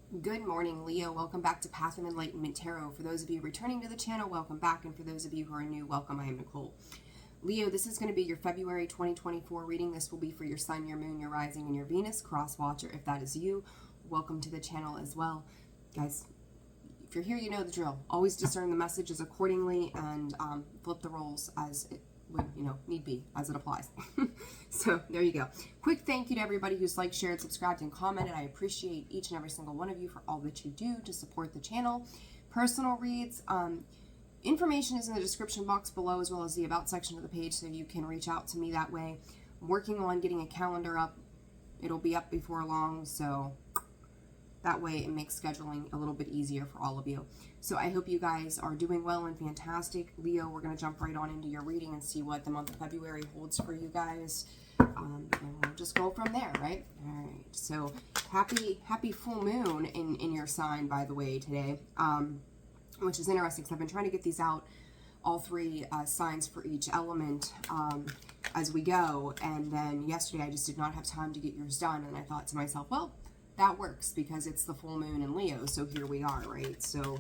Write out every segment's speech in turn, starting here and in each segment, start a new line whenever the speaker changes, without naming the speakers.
Good morning, Leo. Welcome back to Path of Enlightenment Tarot. For those of you returning to the channel, welcome back. And for those of you who are new, welcome. I am Nicole. Leo, this is going to be your February 2024 reading. This will be for your sun, your moon, your rising, and your Venus cross watcher. If that is you, welcome to the channel as well. Guys, if you're here, you know the drill. Always discern the messages accordingly and flip the roles as it would, need be, as it applies. So there you go. Quick thank you to everybody who's liked, shared, subscribed, and commented. I appreciate each and every single one of you for all that you do to support the channel. Personal reads, information is in the description box below, as well as the about section of the page, so you can reach out to me that way. I'm working on getting a calendar up. It'll be up before long, so that way it makes scheduling a little bit easier for all of you. So I hope you guys are doing well and fantastic. Leo, we're going to jump right on into your reading and see what the month of February holds for you guys. And we'll just go from there, right? All right. So happy full moon in your sign, by the way, today, which is interesting because I've been trying to get these out, all three signs for each element as we go. And then yesterday I just did not have time to get yours done. And I thought to myself, well, that works because it's the full moon in Leo, so here we are, right? So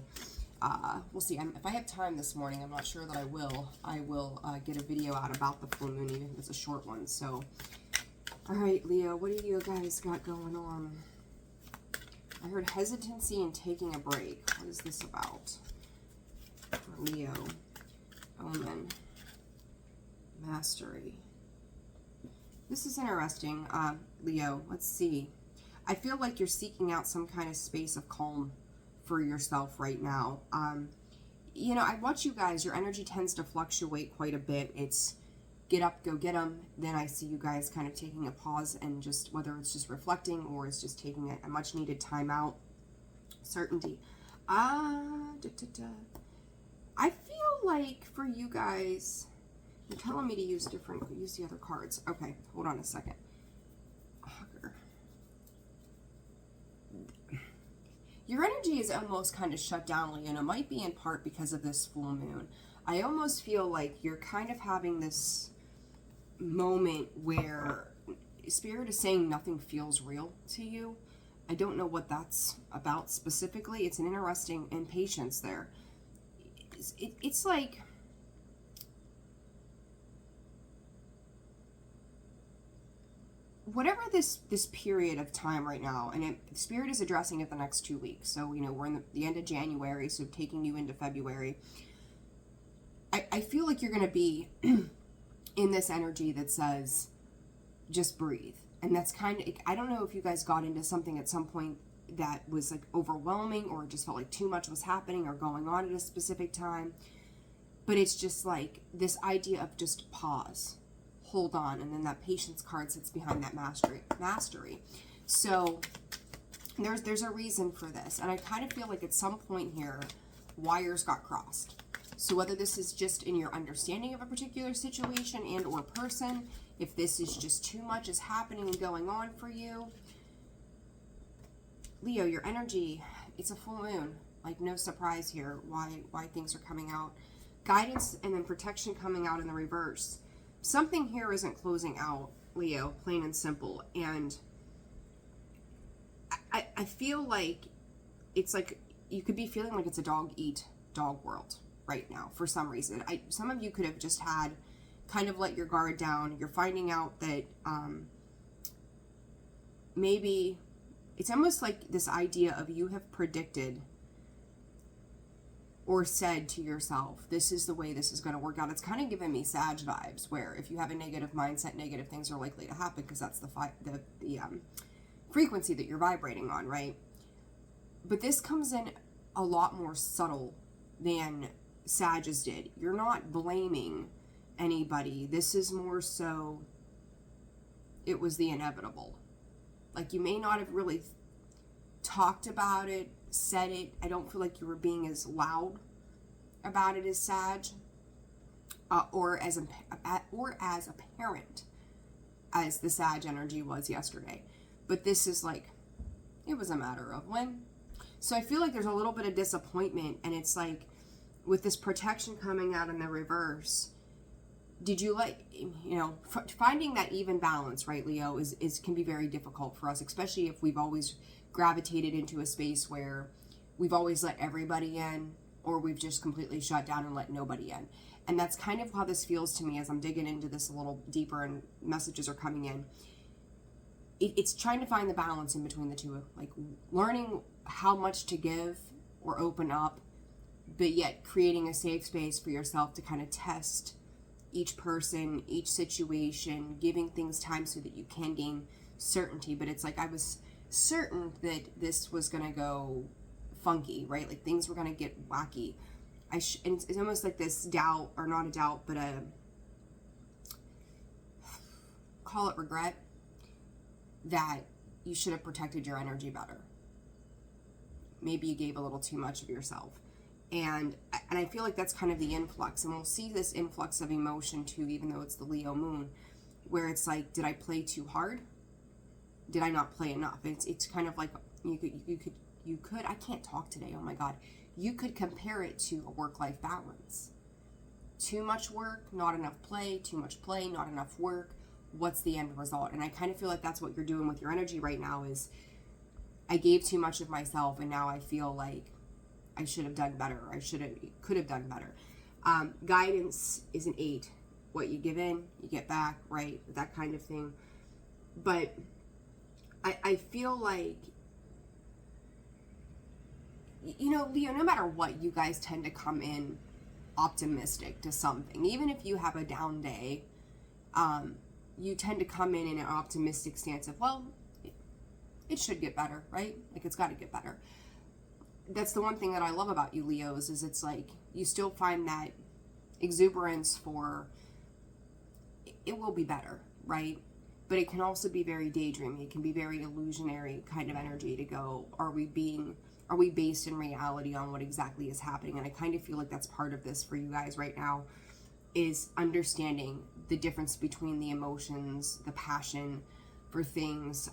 we'll see. If I have time this morning, I'm not sure that I will get a video out about the full moon, even if it's a short one. So, all right, Leo, what do you guys got going on? I heard hesitancy and taking a break. What is this about? For Leo, Omen, Mastery. This is interesting, Leo. Let's see. I feel like you're seeking out some kind of space of calm for yourself right now. I watch you guys. Your energy tends to fluctuate quite a bit. It's get up, go get 'em. Then I see you guys kind of taking a pause and just, whether it's just reflecting or it's just taking a much needed time out. Certainty. I feel like for you guys, you're telling me to use the other cards. Okay, hold on a second. Your energy is almost kind of shut down, Leo, and it might be in part because of this full moon. I almost feel like you're kind of having this moment where Spirit is saying nothing feels real to you. I don't know what that's about specifically. It's an interesting impatience there. It's like... whatever this period of time right now, and Spirit is addressing it the next 2 weeks. So, we're in the end of January, so taking you into February. I feel like you're going to be in this energy that says, just breathe. And that's kind of, I don't know if you guys got into something at some point that was like overwhelming, or just felt like too much was happening or going on at a specific time. But it's just like this idea of just pause. Hold on, and then that patience card sits behind that mastery. So there's a reason for this, and I kind of feel like at some point here wires got crossed. So whether this is just in your understanding of a particular situation and or person, if this is just too much is happening and going on for you, Leo, your energy, it's a full moon. Like, no surprise here why things are coming out. Guidance and then protection coming out in the reverse. Something here isn't closing out, Leo, plain and simple. And I feel like it's like you could be feeling like it's a dog-eat-dog world right now for some reason. Some of you could have just had kind of let your guard down. You're finding out that maybe it's almost like this idea of you have predicted or said to yourself, this is the way this is going to work out. It's kind of giving me Sag vibes, where if you have a negative mindset, negative things are likely to happen because that's the frequency that you're vibrating on, right? But this comes in a lot more subtle than Sag's did. You're not blaming anybody. This is more so, it was the inevitable. Like, you may not have really talked about it, said it. I don't feel like you were being as loud about it as Sag, or as apparent as the Sag energy was yesterday. But this is like, it was a matter of when. So I feel like there's a little bit of disappointment, and it's like with this protection coming out in the reverse, did you like, you know, finding that even balance, right, Leo, is can be very difficult for us, especially if we've always gravitated into a space where we've always let everybody in, or we've just completely shut down and let nobody in. And that's kind of how this feels to me as I'm digging into this a little deeper and messages are coming in. It's trying to find the balance in between the two, like learning how much to give or open up, but yet creating a safe space for yourself to kind of test each person, each situation, giving things time so that you can gain certainty. But it's like I was certain that this was going to go funky, right? Like things were going to get wacky. And it's almost like this doubt, or not a doubt, but a, call it regret, that you should have protected your energy better. Maybe you gave a little too much of yourself. And I feel like that's kind of the influx, and we'll see this influx of emotion too, even though it's the Leo moon, where it's like, did I play too hard? Did I not play enough? It's kind of like you could I can't talk today, oh my god. You could compare it to a work-life balance. Too much work, not enough play, too much play, not enough work. What's the end result? And I kind of feel like that's what you're doing with your energy right now, is I gave too much of myself, and now I feel like I should have done better. Could have done better. Guidance is an 8. What you give in, you get back, right? That kind of thing. But I feel like, you know, Leo, no matter what, you guys tend to come in optimistic to something. Even if you have a down day, you tend to come in an optimistic stance of, well, it should get better, right? Like, it's got to get better. That's the one thing that I love about you, Leos, is it's like you still find that exuberance for it will be better, right? But it can also be very daydreaming. It can be very illusionary kind of energy to go, are we based in reality on what exactly is happening? And I kind of feel like that's part of this for you guys right now, is understanding the difference between the emotions, the passion for things,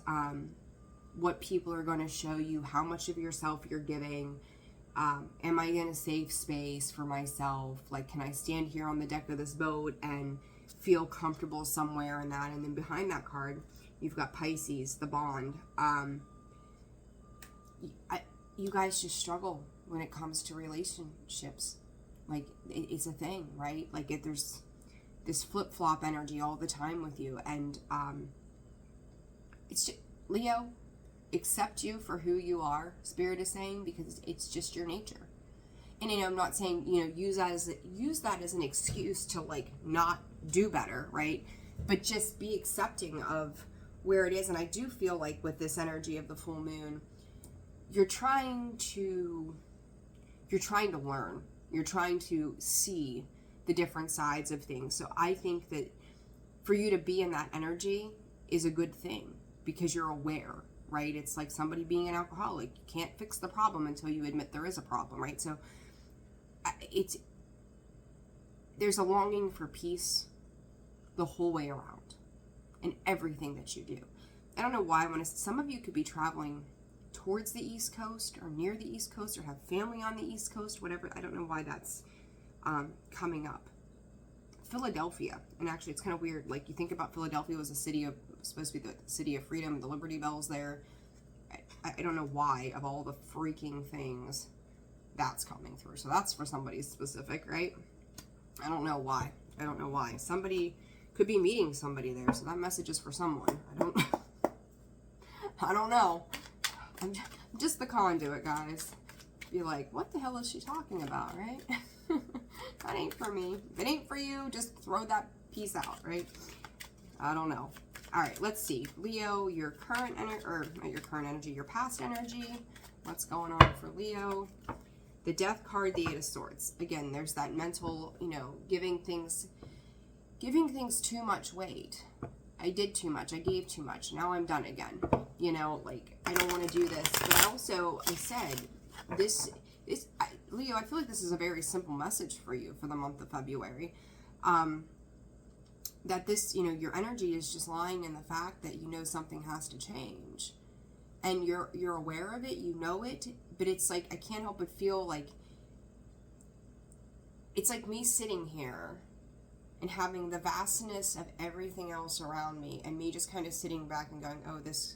what people are going to show you, how much of yourself you're giving. Am I in a safe space for myself? Like, can I stand here on the deck of this boat and feel comfortable somewhere in that? And then behind that card, you've got Pisces, the bond. You guys just struggle when it comes to relationships. Like, it's a thing, right? Like, there's this flip-flop energy all the time with you. And it's just, Leo, accept you for who you are, Spirit is saying, because it's just your nature. And, you know, I'm not saying, you know, use that as an excuse to, like, not do better, right? But just be accepting of where it is. And I do feel like with this energy of the full moon, you're trying to learn. You're trying to see the different sides of things. So I think that for you to be in that energy is a good thing, because you're aware, right? It's like somebody being an alcoholic. You can't fix the problem until you admit there is a problem, right? So there's a longing for peace the whole way around in everything that you do. I don't know why, some of you could be traveling towards the East Coast or near the East Coast or have family on the East Coast, whatever. I don't know why that's coming up. Philadelphia, and actually it's kind of weird. Like, you think about Philadelphia was supposed to be the city of freedom, the Liberty Bells there. I don't know why, of all the freaking things, that's coming through. So that's for somebody specific, right? I don't know why. Somebody could be meeting somebody there, so that message is for someone. I don't know. I'm just the conduit, guys. Be like, what the hell is she talking about, right? That ain't for me. If it ain't for you, just throw that piece out, right? I don't know. All right, let's see. Leo, your current energy, or not your current energy, your past energy. What's going on for Leo? The Death card, the 8 of Swords. Again, there's that mental, you know, giving things too much weight. I did too much. I gave too much. Now I'm done again. You know, like, I don't want to do this. But I said, Leo, I feel like this is a very simple message for you for the month of February. That this, you know, your energy is just lying in the fact that you know something has to change. And you're aware of it, you know it, but it's like, I can't help but feel like, it's like me sitting here and having the vastness of everything else around me, and me just kind of sitting back and going, oh, this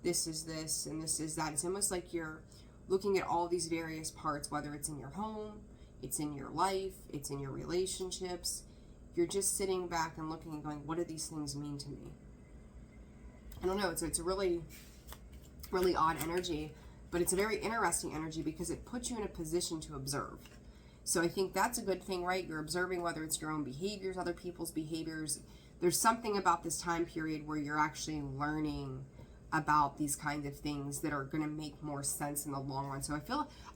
is this and this is that. It's almost like you're looking at all these various parts, whether it's in your home, it's in your life, it's in your relationships. You're just sitting back and looking and going, what do these things mean to me? I don't know. It's a really, really odd energy, but it's a very interesting energy because it puts you in a position to observe. So I think that's a good thing, right? You're observing whether it's your own behaviors, other people's behaviors. There's something about this time period where you're actually learning about these kinds of things that are going to make more sense in the long run. So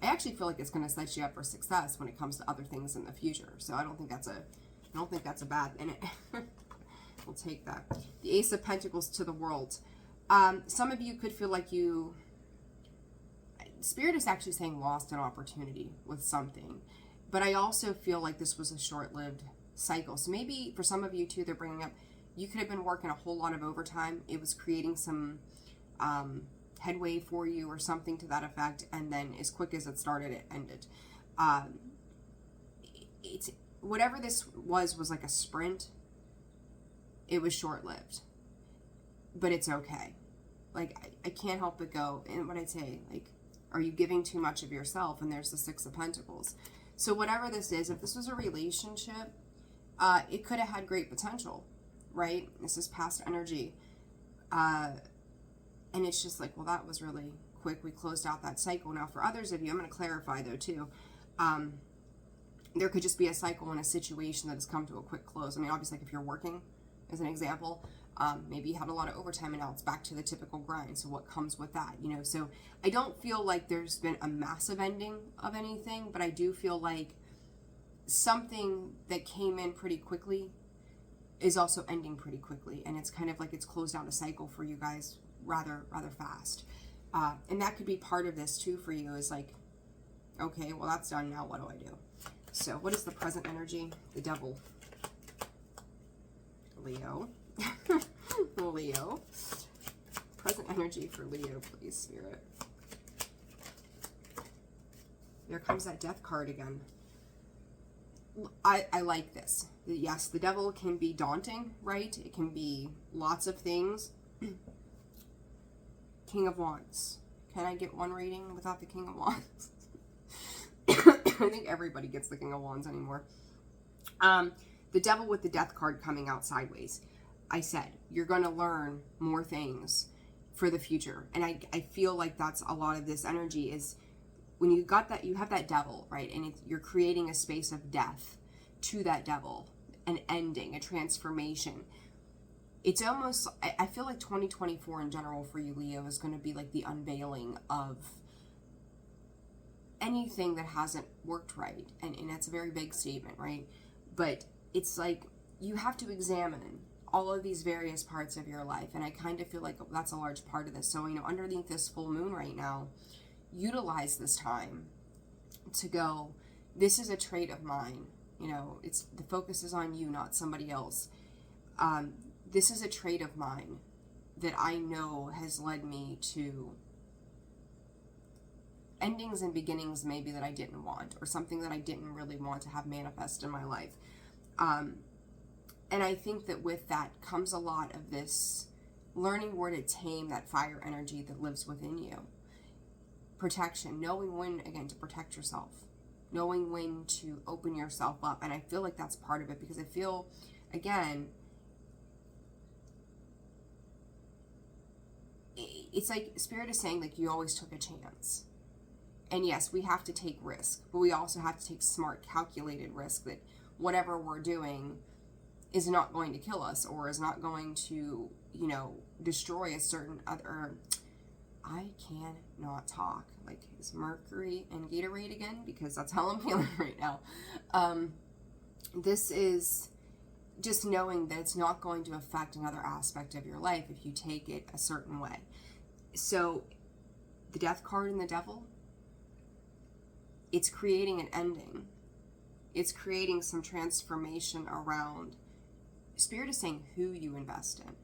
I actually feel like it's going to set you up for success when it comes to other things in the future. So I don't think that's a bad thing. We'll take that. The Ace of Pentacles to the World. Some of you could feel like Spirit is actually saying lost an opportunity with something. But I also feel like this was a short-lived cycle. So maybe for some of you too, they're bringing up, you could have been working a whole lot of overtime. It was creating some headway for you or something to that effect. And then as quick as it started, it ended. It's whatever this was like a sprint. It was short-lived. But it's okay. Like, I can't help but go, and what I'd say, like, are you giving too much of yourself? And there's the Six of Pentacles. So whatever this is, if this was a relationship, it could have had great potential, right? This is past energy. And it's just like, well, that was really quick. We closed out that cycle. Now, for others of you, I'm going to clarify, though, too. There could just be a cycle in a situation that has come to a quick close. I mean, obviously, like if you're working, as an example, maybe you had a lot of overtime and now it's back to the typical grind. So what comes with that, you know? So I don't feel like there's been a massive ending of anything, but I do feel like something that came in pretty quickly is also ending pretty quickly. And it's kind of like it's closed out a cycle for you guys rather fast. And that could be part of this too for you, is like, okay, well, that's done. Now what do I do? So what is the present energy? The Devil. Leo. Leo. Present energy for Leo, please, Spirit. There comes that Death card again. I like this. Yes, the Devil can be daunting, right? It can be lots of things. King of Wands. Can I get one reading without the King of Wands? I think everybody gets the King of Wands anymore. The Devil with the Death card coming out sideways. I said, you're going to learn more things for the future. And I feel like that's a lot of this energy is when you got that, you have that Devil, right? And you're creating a space of death to that Devil, an ending, a transformation. It's almost, I feel like 2024 in general for you, Leo, is going to be like the unveiling of anything that hasn't worked right. And that's a very big statement, right? But it's like you have to examine all of these various parts of your life. And I kind of feel like that's a large part of this. So, you know, underneath this full moon right now, utilize this time to go, this is a trait of mine. You know, it's the focus is on you, not somebody else. This is a trait of mine that I know has led me to endings and beginnings maybe that I didn't want, or something that I didn't really want to have manifest in my life. And I think that with that comes a lot of this learning where to tame that fire energy that lives within you. Protection, knowing when, again, to protect yourself, knowing when to open yourself up. And I feel like that's part of it, because I feel, again, it's like Spirit is saying, like, you always took a chance. And yes, we have to take risk, but we also have to take smart, calculated risk that whatever we're doing is not going to kill us, or is not going to, you know, destroy a certain other. I cannot talk. Like, is Mercury and Gatorade again? Because that's how I'm feeling right now. This is just knowing that it's not going to affect another aspect of your life if you take it a certain way. So the Death card and the Devil, it's creating an ending. It's creating some transformation around. Spirit is saying who you invest in,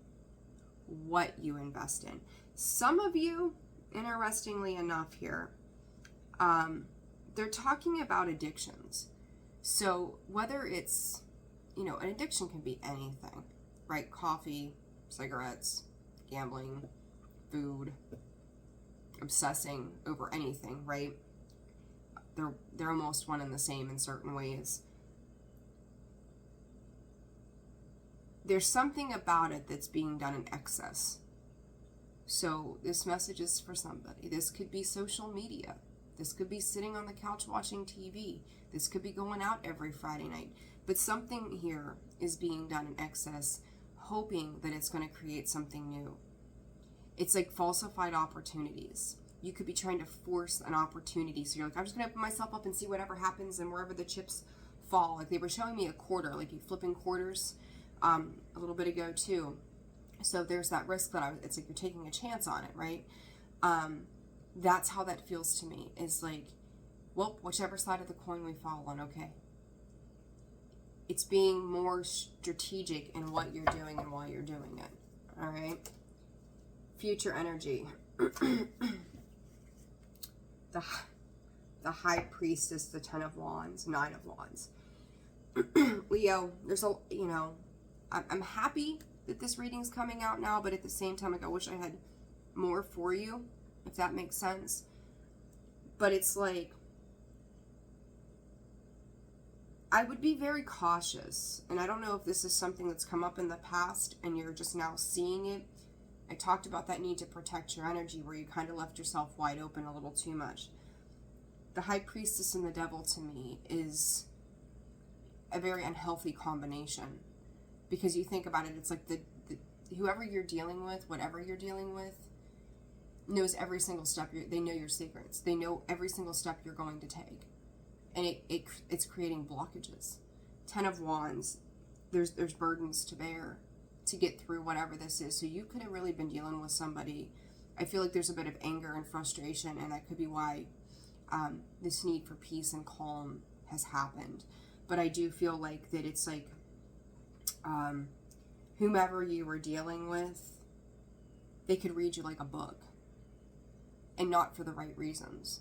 what you invest in. Some of you, interestingly enough here, they're talking about addictions. So whether it's, you know, an addiction can be anything, right? Coffee, cigarettes, gambling, food, obsessing over anything, right? They're almost one and the same in certain ways. There's something about it that's being done in excess. So this message is for somebody. This could be social media. This could be sitting on the couch watching TV. This could be going out every Friday night. But something here is being done in excess, hoping that it's going to create something new. It's like falsified opportunities. You could be trying to force an opportunity. So you're like, I'm just going to open myself up and see whatever happens and wherever the chips fall. Like they were showing me a quarter, like you flipping quarters a little bit ago too. So there's that risk that it's like you're taking a chance on it, right? That's how that feels to me, is like, well, whichever side of the coin we fall on, okay. It's being more strategic in what you're doing and why you're doing it, all right? Future energy. The High Priestess, the 10 of Wands, 9 of Wands. Leo, there's a, you know, I'm happy that this reading's coming out now, but at the same time, like, I wish I had more for you, if that makes sense. But it's like, I would be very cautious, and I don't know if this is something that's come up in the past and you're just now seeing it. I talked about that need to protect your energy, where you kind of left yourself wide open a little too much. The High Priestess and the Devil, to me, is a very unhealthy combination. Because you think about it, it's like the whoever you're dealing with, whatever you're dealing with, knows every single step. They know your secrets. They know every single step you're going to take. And it's creating blockages. 10 of Wands, there's burdens to bear to get through whatever this is. So you could have really been dealing with somebody. I feel like there's a bit of anger and frustration, and that could be why this need for peace and calm has happened. But I do feel like that it's like whomever you were dealing with, they could read you like a book, and not for the right reasons.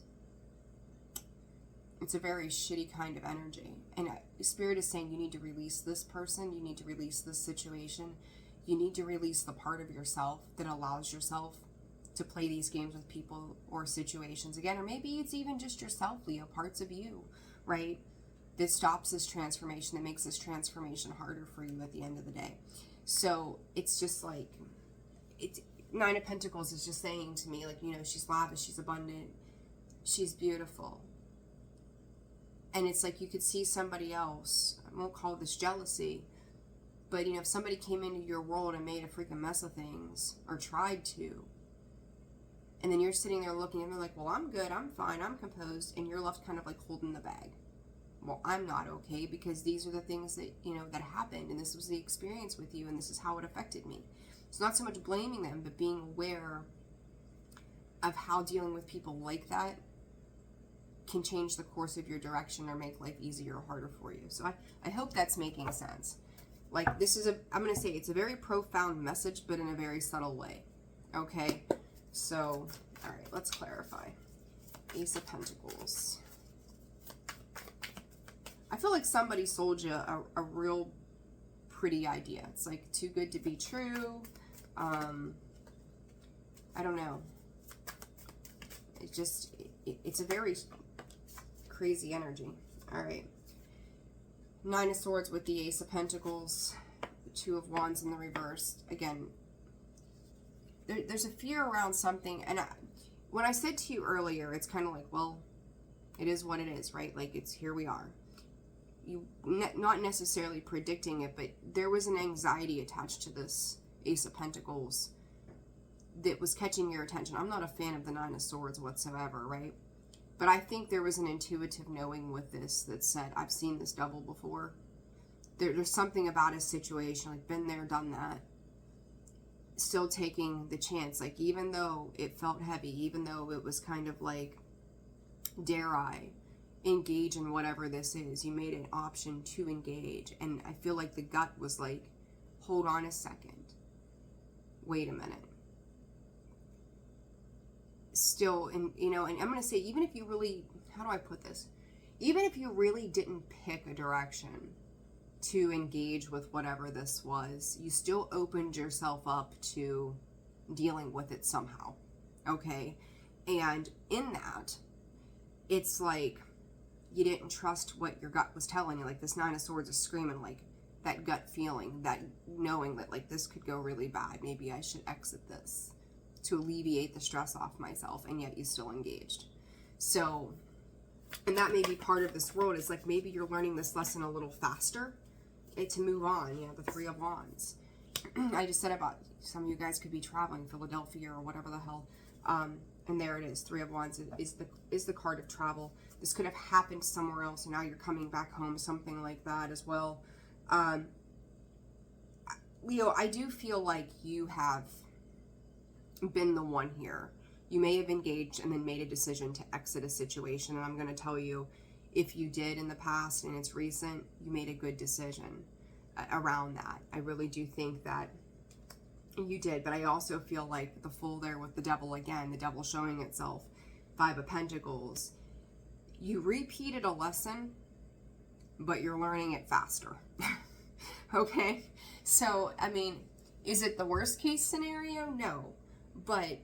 It's a very shitty kind of energy. And Spirit is saying you need to release this person. You need to release this situation. You need to release the part of yourself that allows yourself to play these games with people or situations again. Or maybe it's even just yourself, Leo, parts of you, right? That stops this transformation, that makes this transformation harder for you at the end of the day. So it's just like, it's 9 of Pentacles is just saying to me, like, you know, she's lavish, she's abundant, she's beautiful. And it's like you could see somebody else, I won't call this jealousy, but, you know, if somebody came into your world and made a freaking mess of things, or tried to, and then you're sitting there looking and they're like, well, I'm good, I'm fine, I'm composed, and you're left kind of like holding the bag. Well, I'm not okay, because these are the things that, you know, that happened, and this was the experience with you, and this is how it affected me. It's not so much blaming them, but being aware of how dealing with people like that can change the course of your direction or make life easier or harder for you. So I hope that's making sense. Like, this is I'm going to say it's a very profound message, but in a very subtle way. Okay? So, all right, let's clarify. Ace of Pentacles. I feel like somebody sold you a real pretty idea. It's like too good to be true. I don't know. It's a very crazy energy. All right. 9 of Swords with the Ace of Pentacles. The 2 of Wands in the reverse. Again, there's a fear around something. And when I said to you earlier, it's kind of like, well, it is what it is, right? Like, it's here we are. You not necessarily predicting it, but there was an anxiety attached to this Ace of Pentacles that was catching your attention. I'm not a fan of the 9 of Swords whatsoever, right? But I think there was an intuitive knowing with this that said, I've seen this devil before. There's something about his situation, like been there, done that. Still taking the chance, like even though it felt heavy, even though it was kind of like, dare I engage in whatever this is, you made an option to engage. And I feel like the gut was like, hold on a second, wait a minute. Still, and you know, and I'm going to say, even if you really, how do I put this? Even if you really didn't pick a direction, to engage with whatever this was. You still opened yourself up to dealing with it somehow, okay? And in that, it's like you didn't trust what your gut was telling you. Like this Nine of Swords is screaming, like that gut feeling, that knowing that like this could go really bad. Maybe I should exit this to alleviate the stress off myself, and yet you still engaged. So, and that may be part of this world, is like maybe you're learning this lesson a little faster to move on. You know, the Three of Wands. I just said about some of you guys could be traveling, Philadelphia or whatever the hell. And there it is. Three of Wands is the card of travel. This could have happened somewhere else, and now you're coming back home, something like that as well. Leo, I do feel like you have been the one here. You may have engaged and then made a decision to exit a situation, and I'm going to tell you, if you did in the past and it's recent, you made a good decision around that. I really do think that you did, but I also feel like the Fool there with the Devil again, the Devil showing itself, Five of Pentacles. You repeated a lesson, but you're learning it faster. Okay? So, I mean, is it the worst case scenario? No. But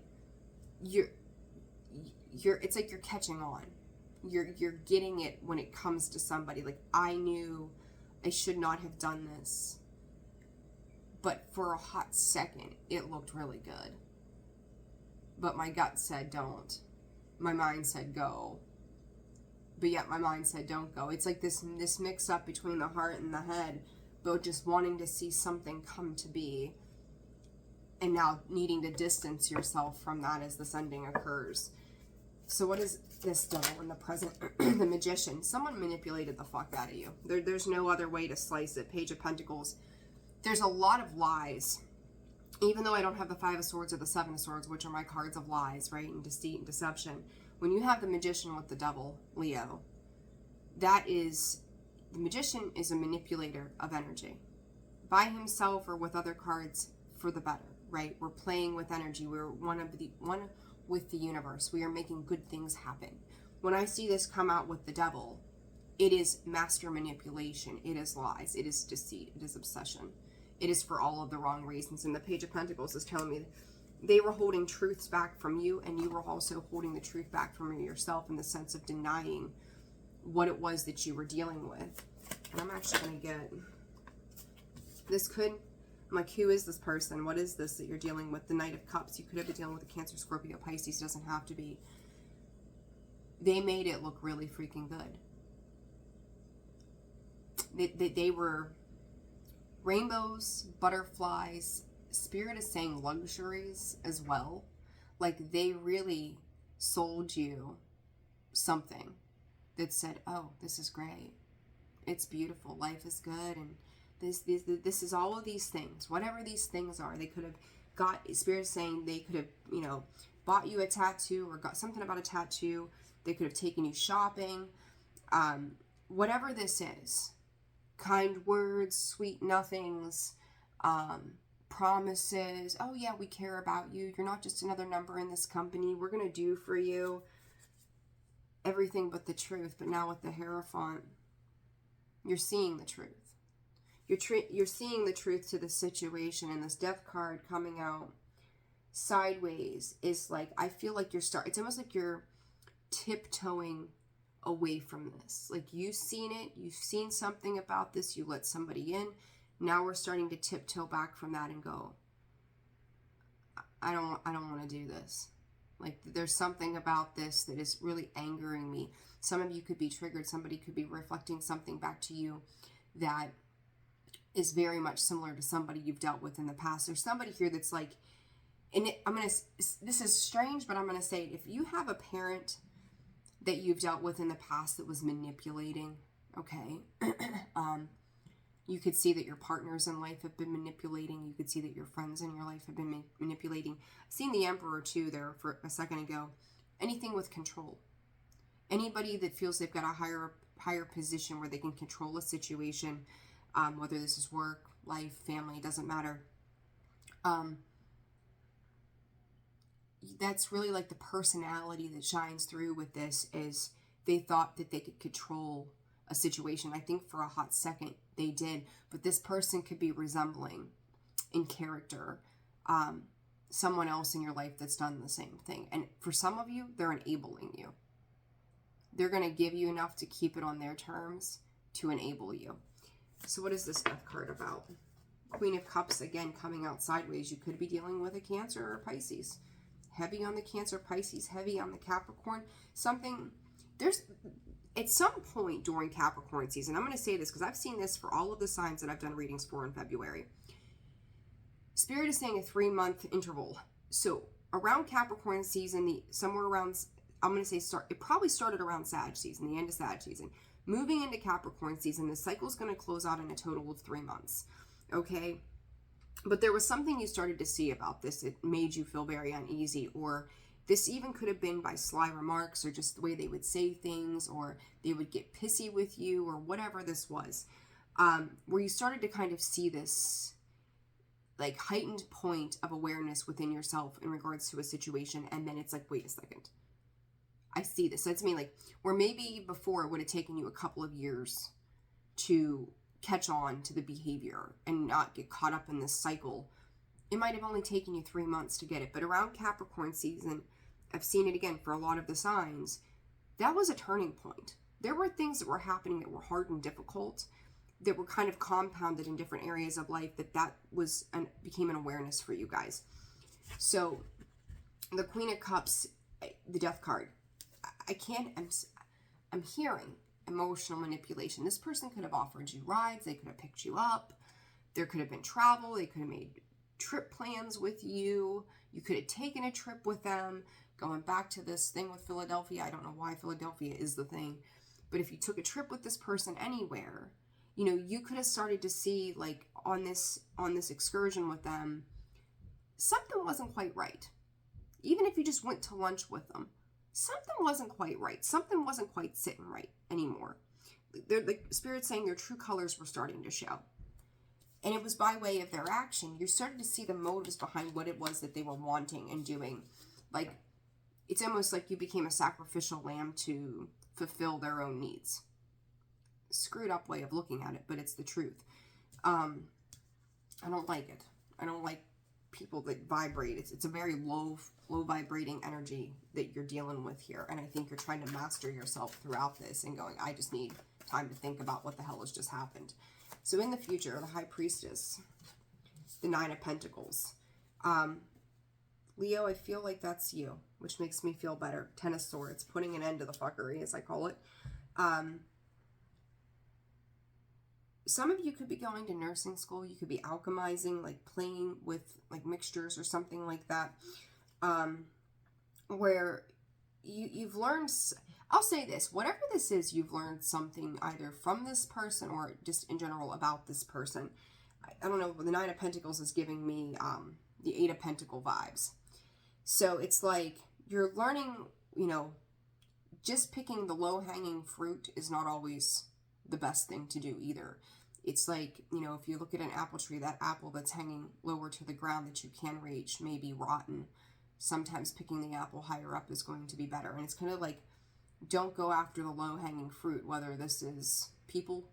it's like you're catching on. You're getting it when it comes to somebody. Like, I knew I should not have done this, but for a hot second, it looked really good. But my gut said don't. My mind said go. But yet my mind said don't go. It's like this mix up between the heart and the head, but just wanting to see something come to be, and now needing to distance yourself from that as this ending occurs. So what is this Devil in the present? The Magician. Someone manipulated the fuck out of you. There's no other way to slice it. Page of Pentacles. There's a lot of lies. Even though I don't have the Five of Swords or the Seven of Swords, which are my cards of lies, right? And deceit and deception. When you have the Magician with the Devil, Leo, that is, the Magician is a manipulator of energy. By himself or with other cards, for the better, right? We're playing with energy. We're one with the universe. We are making good things happen. When I see this come out with the Devil, it is master manipulation. It is lies. It is deceit. It is obsession. It is for all of the wrong reasons. And the Page of Pentacles is telling me they were holding truths back from you, and you were also holding the truth back from yourself in the sense of denying what it was that you were dealing with. And I'm actually going to get, this could, I'm like, who is this person? What is this that you're dealing with? The Knight of Cups. You could have been dealing with a Cancer, Scorpio, Pisces. It doesn't have to be. They made it look really freaking good. They were rainbows, butterflies. Spirit is saying luxuries as well. Like, they really sold you something that said, oh, this is great. It's beautiful. Life is good. And this is all of these things. Whatever these things are, they could have got, Spirit is saying they could have, you know, bought you a tattoo or got something about a tattoo. They could have taken you shopping. Whatever this is. Kind words, sweet nothings, promises. Oh yeah, we care about you. You're not just another number in this company. We're going to do for you everything but the truth. But now with the Hierophant, you're seeing the truth. You're seeing the truth to the situation. And this Death card coming out sideways is like, I feel like it's almost like you're tiptoeing away from this. Like, you've seen it, you've seen something about this, you let somebody in. Now we're starting to tiptoe back from that and go, I don't want to do this. Like, there's something about this that is really angering me. Some of you could be triggered. Somebody could be reflecting something back to you that is very much similar to somebody you've dealt with in the past. There's somebody here that's like, and this is strange, but I'm going to say it. If you have a parent that you've dealt with in the past that was manipulating, okay, you could see that your partners in life have been manipulating. You could see that your friends in your life have been manipulating. I've seen the Emperor too there for a second ago. Anything with control. Anybody that feels they've got a higher position where they can control a situation, whether this is work, life, family, doesn't matter. That's really like the personality that shines through with this, is they thought that they could control a situation. I think for a hot second they did, but this person could be resembling in character someone else in your life that's done the same thing. And for some of you, they're enabling you. They're going to give you enough to keep it on their terms to enable you. So what is this Death card about? Queen of Cups, again, coming out sideways. You could be dealing with a Cancer or a Pisces. Heavy on the Cancer, Pisces, heavy on the Capricorn. Something, there's, at some point during Capricorn season, I'm going to say this because I've seen this for all of the signs that I've done readings for in February. Spirit is saying a 3-month interval. So around Capricorn season, somewhere around, I'm going to say it probably started around Sag season, the end of Sag season. Moving into Capricorn season, the cycle is going to close out in a total of 3 months. Okay? But there was something you started to see about this. It made you feel very uneasy, or this even could have been by sly remarks or just the way they would say things, or they would get pissy with you, or whatever this was, where you started to kind of see this like heightened point of awareness within yourself in regards to a situation. And then it's like, wait a second, I see this. So that's me, like, where maybe before it would have taken you a couple of years to catch on to the behavior and not get caught up in this cycle. It might have only taken you 3 months to get it. But around Capricorn season, I've seen it again for a lot of the signs. That was a turning point. There were things that were happening that were hard and difficult, that were kind of compounded in different areas of life, that was became an awareness for you guys. So the Queen of Cups, the Death card, I'm hearing emotional manipulation. This person could have offered you rides, they could have picked you up, there could have been travel, they could have made trip plans with you, you could have taken a trip with them. Going back to this thing with Philadelphia, I don't know why Philadelphia is the thing, but if you took a trip with this person anywhere, you know, you could have started to see, like, on this excursion with them, something wasn't quite right. Even if you just went to lunch with them, something wasn't quite right. Something wasn't quite sitting right anymore. The Spirit's saying their true colors were starting to show. And it was by way of their action. You started to see the motives behind what it was that they were wanting and doing. Like, it's almost like you became a sacrificial lamb to fulfill their own needs. Screwed up way of looking at it, but it's the truth. I don't like it. I don't like people that vibrate. It's a very low vibrating energy that you're dealing with here, and I think you're trying to master yourself throughout this and going, I just need time to think about what the hell has just happened. So in the future, the High Priestess, the Nine of Pentacles, Leo, I feel like that's you, which makes me feel better. Ten of Swords, putting an end to the fuckery, as I call it. Some of you could be going to nursing school. You could be alchemizing, like playing with like mixtures or something like that, where you've learned, I'll say this, whatever this is, you've learned something either from this person or just in general about this person. I don't know, the Nine of Pentacles is giving me the Eight of Pentacle vibes. So it's like you're learning, you know, just picking the low-hanging fruit is not always the best thing to do either. It's like, you know, if you look at an apple tree, that apple that's hanging lower to the ground that you can reach may be rotten. Sometimes picking the apple higher up is going to be better. And it's kind of like, don't go after the low-hanging fruit, whether this is people,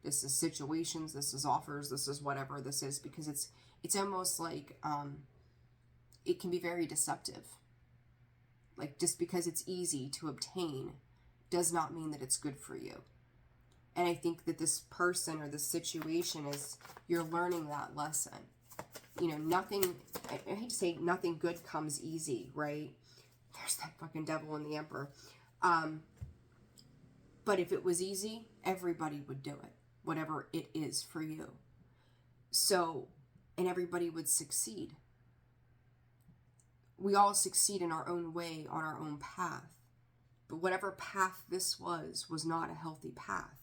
this is situations, this is offers, this is whatever this is, because it's almost like it can be very deceptive. Like, just because it's easy to obtain does not mean that it's good for you. And I think that this person or this situation is, you're learning that lesson. You know, nothing, I hate to say nothing good comes easy, right? There's that fucking devil in the Emperor. But if it was easy, everybody would do it, whatever it is for you. So, and everybody would succeed. We all succeed in our own way, on our own path. But whatever path this was not a healthy path.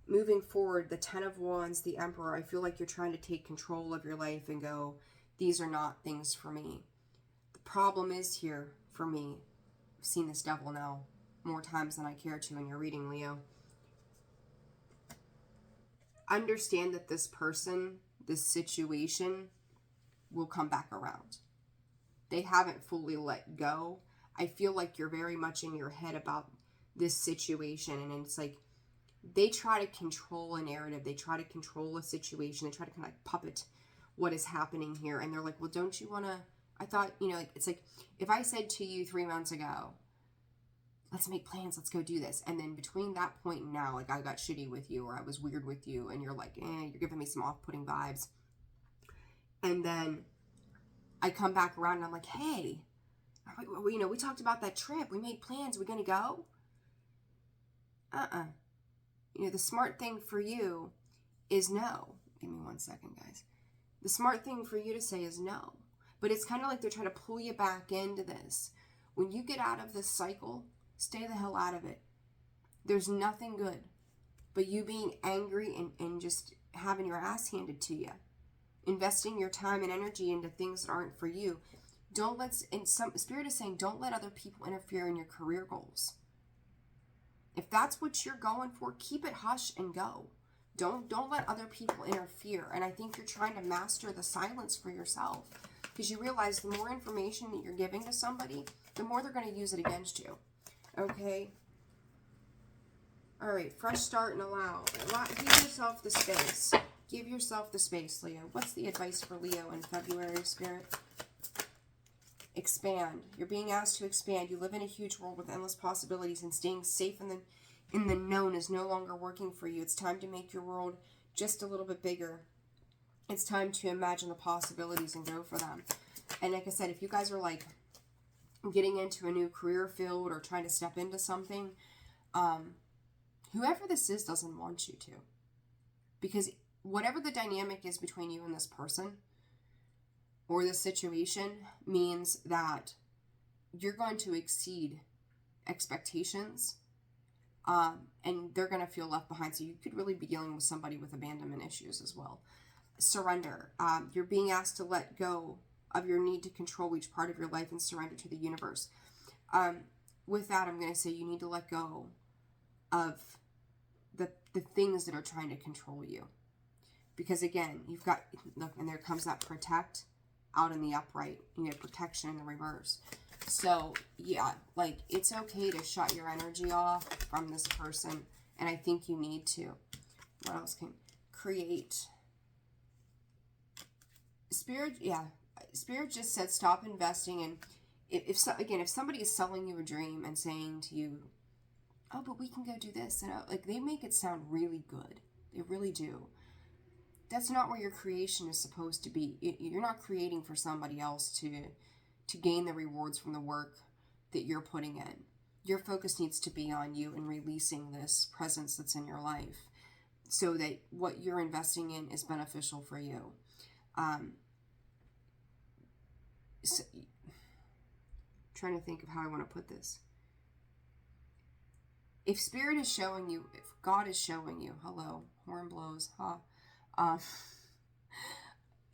Moving forward, the Ten of Wands, the Emperor, I feel like you're trying to take control of your life and go, these are not things for me. The problem is here for me. I've seen this devil now more times than I care to in your reading, Leo. Understand that this person, this situation, will come back around. They haven't fully let go. I feel like you're very much in your head about this situation, and it's like, they try to control a narrative. They try to control a situation. They try to kind of like puppet what is happening here. And they're like, well, don't you want to, I thought, you know, like, it's like, if I said to you 3 months ago, let's make plans, let's go do this. And then between that point and now, like I got shitty with you, or I was weird with you, and you're like, you're giving me some off-putting vibes. And then I come back around and I'm like, hey, you know, we talked about that trip. We made plans. We're going to go? You know, the smart thing for you is no. Give me 1 second, guys. The smart thing for you to say is no. But it's kind of like they're trying to pull you back into this. When you get out of this cycle, stay the hell out of it. There's nothing good but you being angry and just having your ass handed to you. Investing your time and energy into things that aren't for you. Don't let, Spirit is saying, don't let other people interfere in your career goals. If that's what you're going for, keep it hush and go. Don't let other people interfere. And I think you're trying to master the silence for yourself, because you realize the more information that you're giving to somebody, the more they're going to use it against you. Okay? All right, fresh start and allow. Give yourself the space. Give yourself the space, Leo. What's the advice for Leo in February, Spirit? Expand. You're being asked to expand. You live in a huge world with endless possibilities, and staying safe in the known is no longer working for you. It's time to make your world just a little bit bigger. It's time to imagine the possibilities and go for them. And like I said, if you guys are like getting into a new career field or trying to step into something, whoever this is doesn't want you to. Because whatever the dynamic is between you and this person or this situation means that you're going to exceed expectations, and they're going to feel left behind. So you could really be dealing with somebody with abandonment issues as well. Surrender. You're being asked to let go of your need to control each part of your life and surrender to the universe. With that, I'm going to say you need to let go of the things that are trying to control you. Because again, you've got, look, and there comes that protect out in the upright. You need protection in the reverse. So yeah, like it's okay to shut your energy off from this person. And I think you need to. What else can create? Spirit, yeah. Spirit just said stop investing. And if somebody is selling you a dream and saying to you, oh, but we can go do this, and like they make it sound really good. They really do. That's not where your creation is supposed to be. You're not creating for somebody else to gain the rewards from the work that you're putting in. Your focus needs to be on you and releasing this presence that's in your life so that what you're investing in is beneficial for you. Trying to think of how I want to put this. If Spirit is showing you, if God is showing you, hello, horn blows,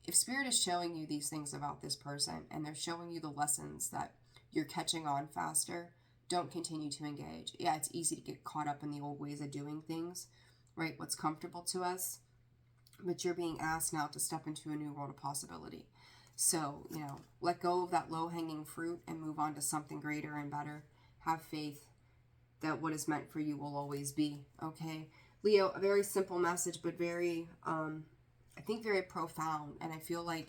if Spirit is showing you these things about this person and they're showing you the lessons that you're catching on faster, don't continue to engage. Yeah, it's easy to get caught up in the old ways of doing things, right? What's comfortable to us, but you're being asked now to step into a new world of possibility. So, you know, let go of that low-hanging fruit and move on to something greater and better. Have faith that what is meant for you will always be, okay? Leo, a very simple message, but very, I think very profound. And I feel like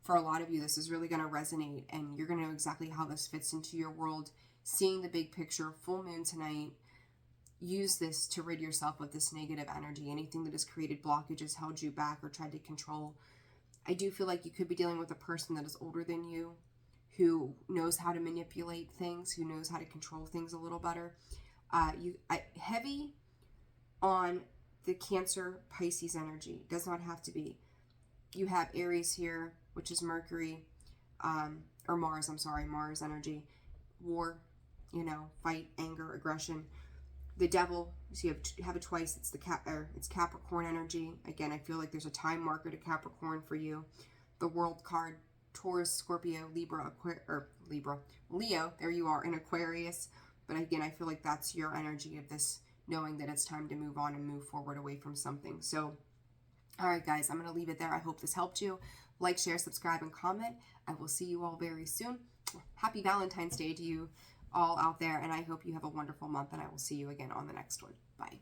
for a lot of you, this is really going to resonate, and you're going to know exactly how this fits into your world. Seeing the big picture, full moon tonight, use this to rid yourself of this negative energy. Anything that has created blockages, held you back, or tried to control. I do feel like you could be dealing with a person that is older than you, who knows how to manipulate things, who knows how to control things a little better. Heavy on the Cancer Pisces energy. Does not have to be. You have Aries here, which is Mercury, or Mars, Mars energy. War, you know, fight, anger, aggression. The Devil, so you have it twice. It's it's Capricorn energy. Again, I feel like there's a time marker to Capricorn for you. The World card, Taurus, Scorpio, Leo, there you are, in Aquarius. But again, I feel like that's your energy of this, knowing that it's time to move on and move forward away from something. So, all right, guys, I'm going to leave it there. I hope this helped you. Like, share, subscribe, and comment. I will see you all very soon. Happy Valentine's Day to you all out there, and I hope you have a wonderful month, and I will see you again on the next one. Bye.